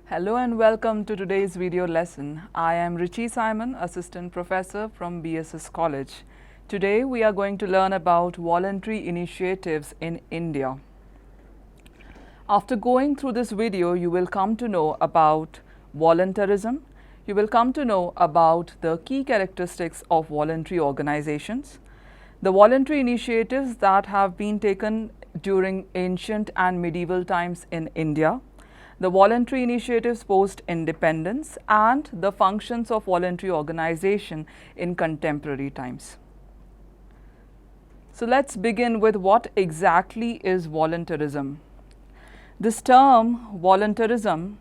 Hello and welcome to today's video lesson. I am Richi Simon, Assistant Professor from BSSS College. Today we are going to learn about voluntary initiatives in India. After going through this video, you will come to know about voluntarism. You will come to know about the key characteristics of voluntary organizations, the voluntary initiatives that have been taken during ancient and medieval times in India, the voluntary initiatives post-independence, and the functions of voluntary organization in contemporary times. So let's begin with what exactly is voluntarism. This term, voluntarism,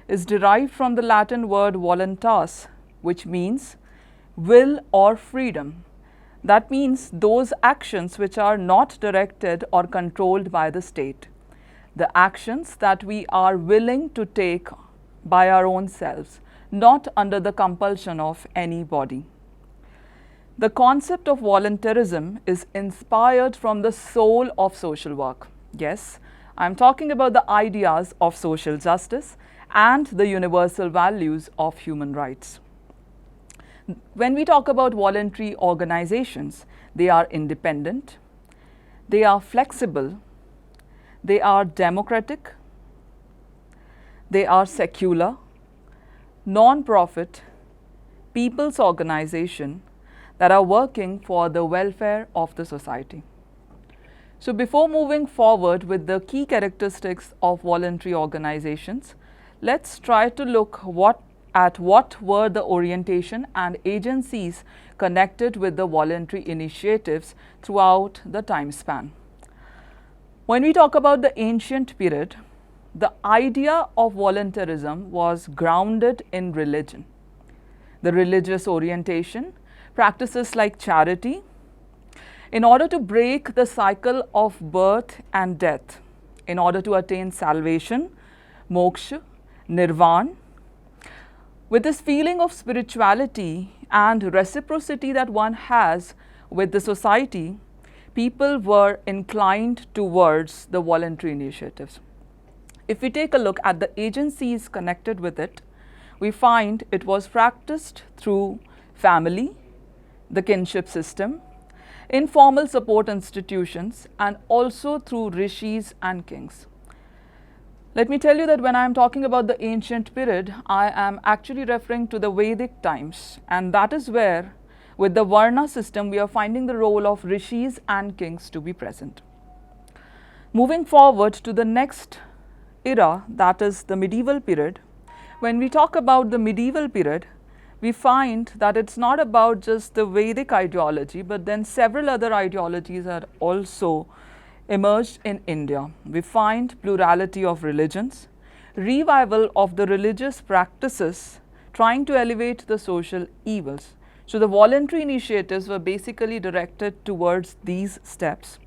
is derived from the Latin word voluntas, which means will or freedom. That means those actions which are not directed or controlled by the state. The actions that we are willing to take by our own selves, not under the compulsion of anybody. The concept of voluntarism is inspired from the soul of social work. Yes, I'm talking about the ideas of social justice and the universal values of human rights. When we talk about voluntary organizations, they are independent, they are flexible, they are democratic, they are secular, non-profit, people's organization that are working for the welfare of the society. So before moving forward with the key characteristics of voluntary organizations, let's try to look at what were the orientation and agencies connected with the voluntary initiatives throughout the time span. When we talk about the ancient period, the idea of voluntarism was grounded in religion. The religious orientation, practices like charity, in order to break the cycle of birth and death, in order to attain salvation, moksha, nirvana. With this feeling of spirituality and reciprocity that one has with the society, people were inclined towards the voluntary initiatives. If we take a look at the agencies connected with it, we find it was practiced through family, the kinship system, informal support institutions, and also through rishis and kings. Let me tell you that when I am talking about the ancient period, I am actually referring to the Vedic times, and that is where with the Varna system, we are finding the role of rishis and kings to be present. Moving forward to the next era, that is the medieval period. When we talk about the medieval period, we find that it's not about just the Vedic ideology, but then several other ideologies are also emerged in India. We find plurality of religions, revival of the religious practices, trying to elevate the social evils. So the voluntary initiatives were basically directed towards these steps.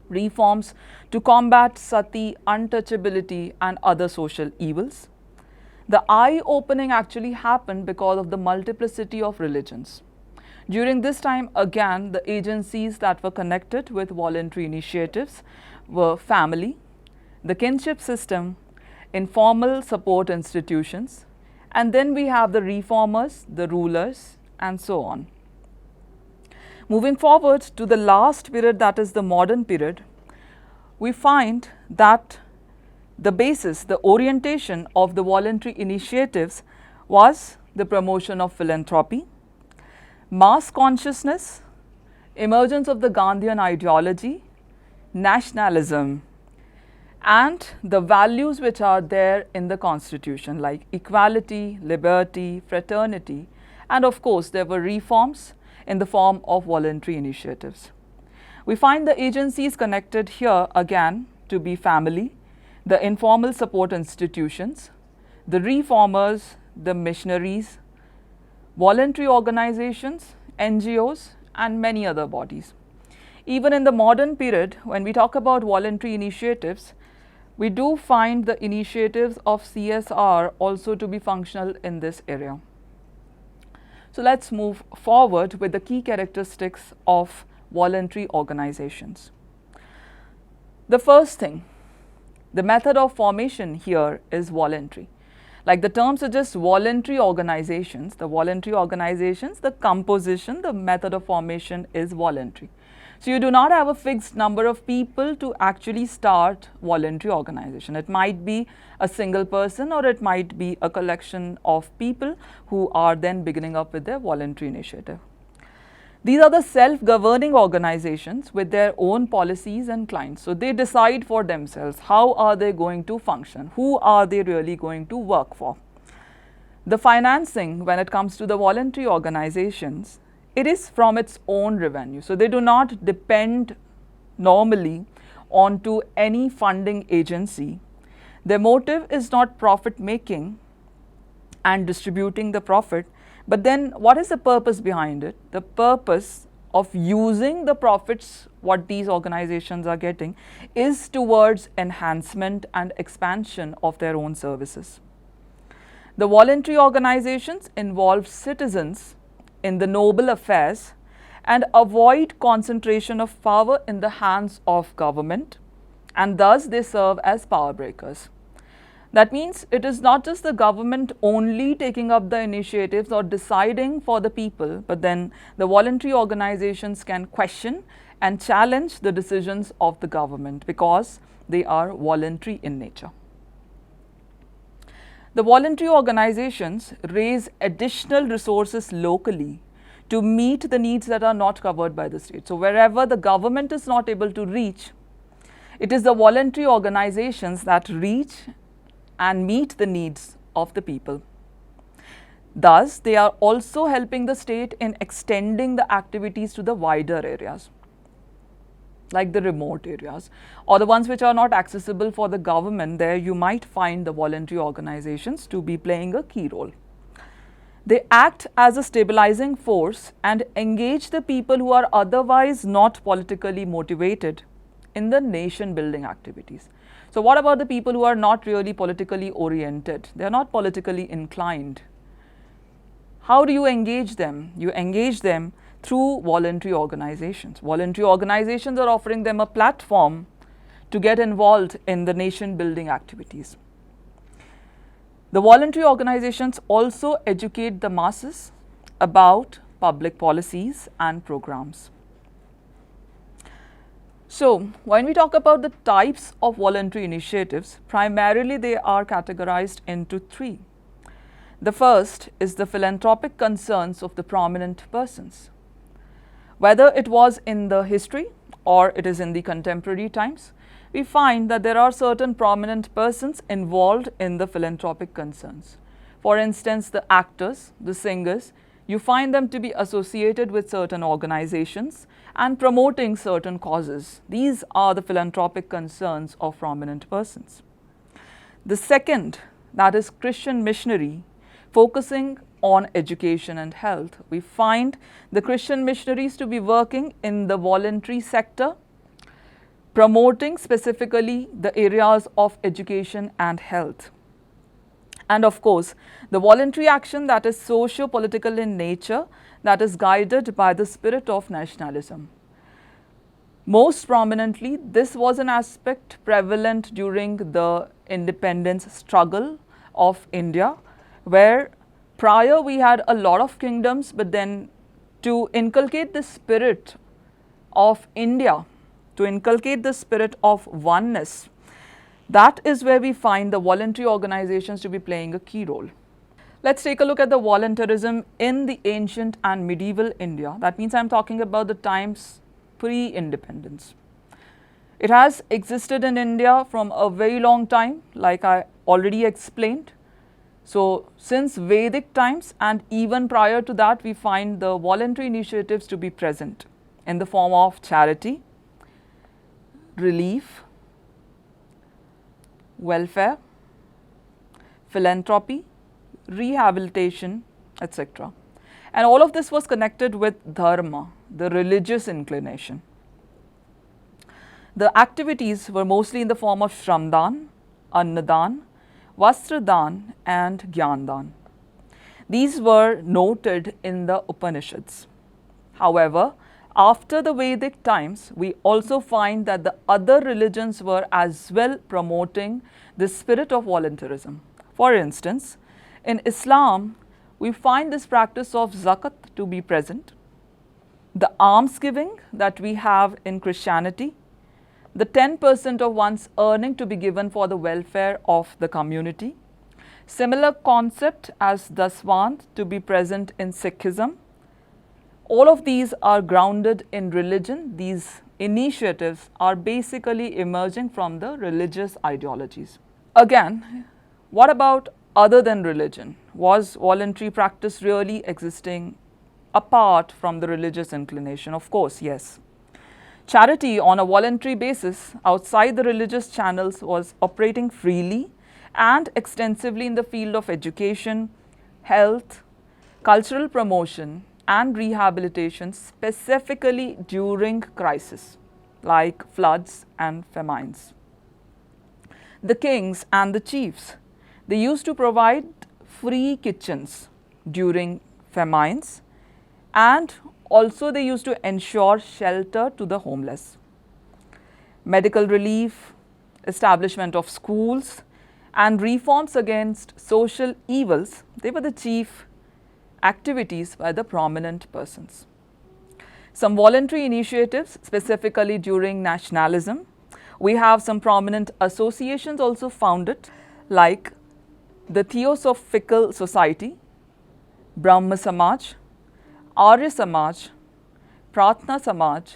Reforms to combat sati, untouchability, and other social evils. The eye-opening actually happened because of the multiplicity of religions. During this time, again, the agencies that were connected with voluntary initiatives were family, the kinship system, informal support institutions, and then we have the reformers, the rulers, and so on. Moving forward to the last period, that is the modern period, we find that the basis, the orientation of the voluntary initiatives was the promotion of philanthropy, mass consciousness, emergence of the Gandhian ideology, nationalism, and the values which are there in the constitution like equality, liberty, fraternity, and of course there were reforms in the form of voluntary initiatives. We find the agencies connected here again to be family, the informal support institutions, the reformers, the missionaries, voluntary organizations, NGOs, and many other bodies. Even in the modern period, when we talk about voluntary initiatives, we do find the initiatives of CSR also to be functional in this area. So let's move forward with the key characteristics of voluntary organizations. The first thing, the method of formation here is voluntary. Like the term suggests, voluntary organizations, the composition, the method of formation is voluntary. So you do not have a fixed number of people to actually start voluntary organization. It might be a single person, or it might be a collection of people who are then beginning up with their voluntary initiative. These are the self-governing organizations with their own policies and clients. So they decide for themselves how are they going to function, who are they really going to work for. The financing, when it comes to the voluntary organizations, it is from its own revenue. So they do not depend normally onto any funding agency. Their motive is not profit making and distributing the profit, but then what is the purpose behind it? The purpose of using the profits what these organizations are getting is towards enhancement and expansion of their own services. The voluntary organizations involve citizens in the noble affairs and avoid concentration of power in the hands of government, and thus they serve as power breakers. That means it is not just the government only taking up the initiatives or deciding for the people, but then the voluntary organizations can question and challenge the decisions of the government because they are voluntary in nature. The voluntary organizations raise additional resources locally to meet the needs that are not covered by the state. So wherever the government is not able to reach, it is the voluntary organizations that reach and meet the needs of the people. Thus, they are also helping the state in extending the activities to the wider areas, like the remote areas, or the ones which are not accessible for the government. There you might find the voluntary organizations to be playing a key role. They act as a stabilizing force and engage the people who are otherwise not politically motivated in the nation building activities. So what about the people who are not really politically oriented? They are not politically inclined. How do you engage them? You engage them through voluntary organizations. Voluntary organizations are offering them a platform to get involved in the nation building activities. The voluntary organizations also educate the masses about public policies and programs. So, when we talk about the types of voluntary initiatives, primarily they are categorized into three. The first is the philanthropic concerns of the prominent persons. Whether it was in the history or it is in the contemporary times, we find that there are certain prominent persons involved in the philanthropic concerns. For instance, the actors, the singers, you find them to be associated with certain organizations and promoting certain causes. These are the philanthropic concerns of prominent persons. The second, that is Christian missionary, focusing on education and health. We find the Christian missionaries to be working in the voluntary sector, promoting specifically the areas of education and health. And of course, the voluntary action that is socio-political in nature, that is guided by the spirit of nationalism. Most prominently, this was an aspect prevalent during the independence struggle of India, where prior we had a lot of kingdoms, but then to inculcate the spirit of India, to inculcate the spirit of oneness, that is where we find the voluntary organizations to be playing a key role. Let's take a look at the voluntarism in the ancient and medieval India. That means I'm talking about the times pre-independence. It has existed in India from a very long time, like I already explained. So since Vedic times and even prior to that, we find the voluntary initiatives to be present in the form of charity, relief, welfare, philanthropy, rehabilitation, etc. And all of this was connected with dharma, the religious inclination. The activities were mostly in the form of shramdan, annadan, vastradan and gyandan. These were noted in the Upanishads. However, after the Vedic times, we also find that the other religions were as well promoting the spirit of voluntarism. For instance, in Islam, we find this practice of zakat to be present, the almsgiving that we have in Christianity, the 10% of one's earning to be given for the welfare of the community, similar concept as daswant to be present in Sikhism. All of these are grounded in religion. These initiatives are basically emerging from the religious ideologies. Again, what about other than religion? Was voluntary practice really existing apart from the religious inclination? Of course, yes. Charity on a voluntary basis outside the religious channels was operating freely and extensively in the field of education, health, cultural promotion and rehabilitation, specifically during crisis like floods and famines. The kings and the chiefs, they used to provide free kitchens during famines, and also they used to ensure shelter to the homeless. Medical relief, establishment of schools and reforms against social evils, they were the chief activities by the prominent persons. Some voluntary initiatives, specifically during nationalism, we have some prominent associations also founded, like the Theosophical Society, Brahma Samaj, Arya Samaj, Pratna Samaj,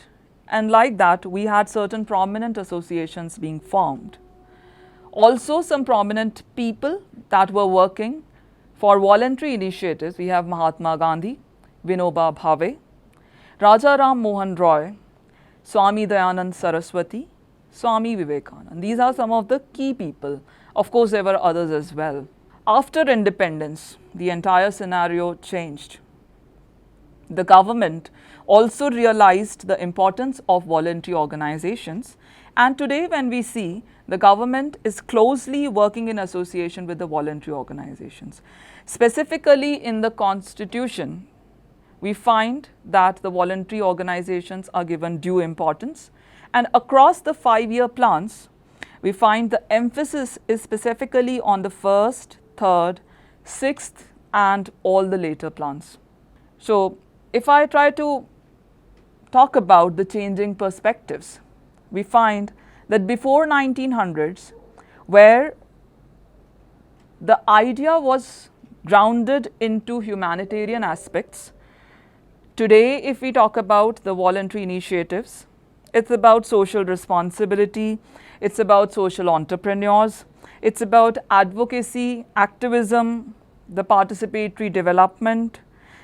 and like that we had certain prominent associations being formed. Also some prominent people that were working for voluntary initiatives, we have Mahatma Gandhi, Vinoba Bhave, Raja Ram Mohan Roy, Swami Dayanand Saraswati, Swami Vivekananda. These are some of the key people. Of course, there were others as well. After independence, the entire scenario changed. The government also realized the importance of voluntary organizations, and today when we see, the government is closely working in association with the voluntary organizations. Specifically in the Constitution, we find that the voluntary organizations are given due importance, and across the 5-year plans, we find the emphasis is specifically on the 1st, 3rd, 6th and all the later plans. So, if I try to talk about the changing perspectives, we find that before 1900s, where the idea was grounded into humanitarian aspects, today if we talk about the voluntary initiatives, it's about social responsibility, it's about social entrepreneurs, it's about advocacy, activism, the participatory development.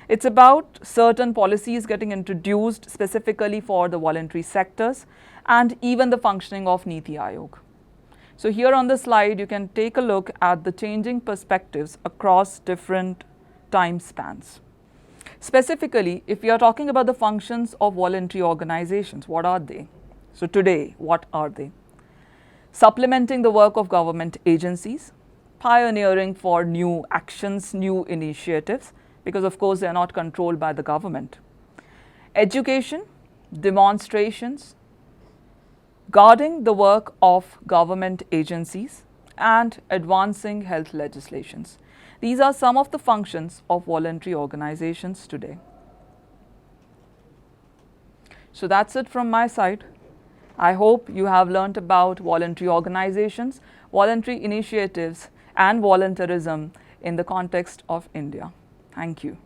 It's about certain policies getting introduced specifically for the voluntary sectors and even the functioning of Niti Aayog. So here on the slide, you can take a look at the changing perspectives across different time spans. Specifically, if we are talking about the functions of voluntary organizations, what are they? So today, what are they? Supplementing the work of government agencies, pioneering for new actions, new initiatives, because of course they are not controlled by the government. Education, demonstrations, guarding the work of government agencies and advancing health legislations. These are some of the functions of voluntary organizations today. So that's it from my side. I hope you have learnt about voluntary organizations, voluntary initiatives and voluntarism in the context of India. Thank you.